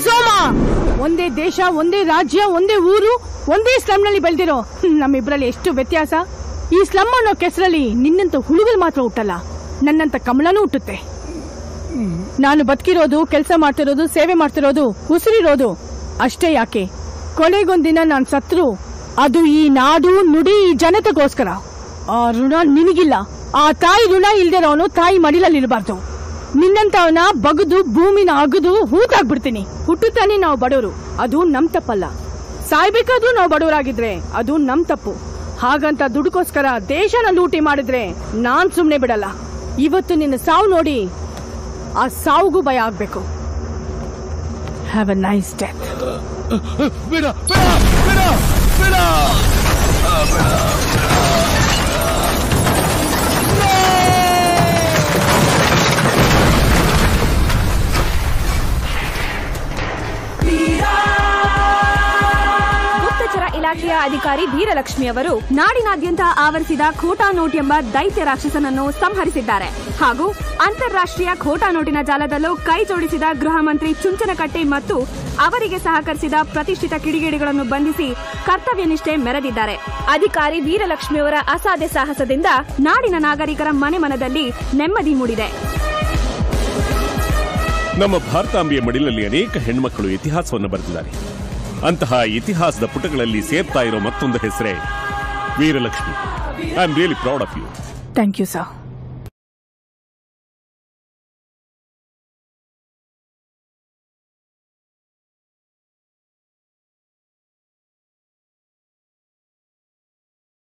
ಸೋಮ. ಒಂದೇ ದೇಶ, ಒಂದೇ ರಾಜ್ಯ, ಒಂದೇ ಊರು, ಒಂದೇ ಸ್ಲಮ್ ನಲ್ಲಿ ಬೆಳೆದಿರೋ ನಮ್ಮಿಬ್ರಲ್ಲಿ ಎಷ್ಟು ವ್ಯತ್ಯಾಸ. ಈ ಸ್ಲಮ್ ಅನ್ನೋ ಕೆಸರಲ್ಲಿ ನಿನ್ನಂತ ಹುಳುಗಳು ಮಾತ್ರ ಹುಟ್ಟಲ್ಲ, ನನ್ನಂತ ಕಮಲನೂ ಹುಟ್ಟುತ್ತೆ. ನಾನು ಬದುಕಿರೋದು, ಕೆಲಸ ಮಾಡ್ತಿರೋದು, ಸೇವೆ ಮಾಡ್ತಿರೋದು, ಉಸಿರಿರೋದು ಅಷ್ಟೇ ಯಾಕೆ, ಕೊನೆಗೊಂದಿನ ನಾನು ಸತ್ರು ಅದು ಈ ನಾಡು, ನುಡಿ, ಈ ಜನತೆಗೋಸ್ಕರ. ಆ ಋಣ ನಿನಗಿಲ್ಲ. ಆ ತಾಯಿ ಋಣ ಇಲ್ದಿರೋನು ತಾಯಿ ಮಡಿಲಲ್ಲಿರಬಾರ್ದು. ನಿನ್ನಂತವನ ಬಗದು ಭೂಮಿನ ಅಗದು ಹೂತಾಗ್ಬಿಡ್ತೀನಿ. ಹುಟ್ಟುತ್ತಾನೆ ನಾವು ಬಡವರು, ಅದು ನಮ್ ತಪ್ಪಲ್ಲ. ಸಾಯ್ಬೇಕಾದ್ರೂ ನಾವು ಬಡವರಾಗಿದ್ರೆ ಅದು ನಮ್ ತಪ್ಪು. ಹಾಗಂತ ದುಡ್ಕೋಸ್ಕರ ದೇಶನ ಲೂಟಿ ಮಾಡಿದ್ರೆ ನಾನ್ ಸುಮ್ನೆ ಬಿಡಲ್ಲ. ಇವತ್ತು ನಿನ್ನ ಸಾವು ನೋಡಿ ಆ ಸಾವುಗೂ ಭಯ ಆಗ್ಬೇಕು. Have a nice death. ಇಲಾಖೆಯ ಅಧಿಕಾರಿ ವೀರಲಕ್ಷ್ಮಿ ಅವರು ನಾಡಿನಾದ್ಯಂತ ಆವರಿಸಿದ ಖೋಟಾ ನೋಟ್ ಎಂಬ ದೈತ್ಯ ರಾಕ್ಷಸನನ್ನು ಸಂಹರಿಸಿದ್ದಾರೆ. ಹಾಗೂ ಅಂತಾರಾಷ್ಟ್ರೀಯ ಖೋಟಾ ನೋಟಿನ ಜಾಲದಲ್ಲೂ ಕೈ ಜೋಡಿಸಿದ ಗೃಹ ಮಂತ್ರಿ ಚುಂಚನಕಟ್ಟೆ ಮತ್ತು ಅವರಿಗೆ ಸಹಕರಿಸಿದ ಪ್ರತಿಷ್ಠಿತ ಕಿಡಿಗೇಡಿಗಳನ್ನು ಬಂಧಿಸಿ ಕರ್ತವ್ಯ ನಿಷ್ಠೆ ಮೆರೆದಿದ್ದಾರೆ. ಅಧಿಕಾರಿ ವೀರಲಕ್ಷ್ಮಿಯವರ ಅಸಾಧ್ಯ ಸಾಹಸದಿಂದ ನಾಡಿನ ನಾಗರಿಕರ ಮನೆ ಮನದಲ್ಲಿ ನೆಮ್ಮದಿ ಮೂಡಿದೆ. ನಮ್ಮ ಭಾರತಾಂಬೆಯ ಮಡಿಲಲ್ಲಿ ಅನೇಕ ಹೆಣ್ಮಕ್ಕಳು ಇತಿಹಾಸವನ್ನು ಬರೆದಿದ್ದಾರೆ. ಅಂತಹ ಇತಿಹಾಸದ ಪುಟಗಳಲ್ಲಿ ಸೇರ್ತಾ ಇರೋ ಮತ್ತೊಂದು ಹೆಸರೇ Veeralakshmi. I am really proud of you. Thank you sir.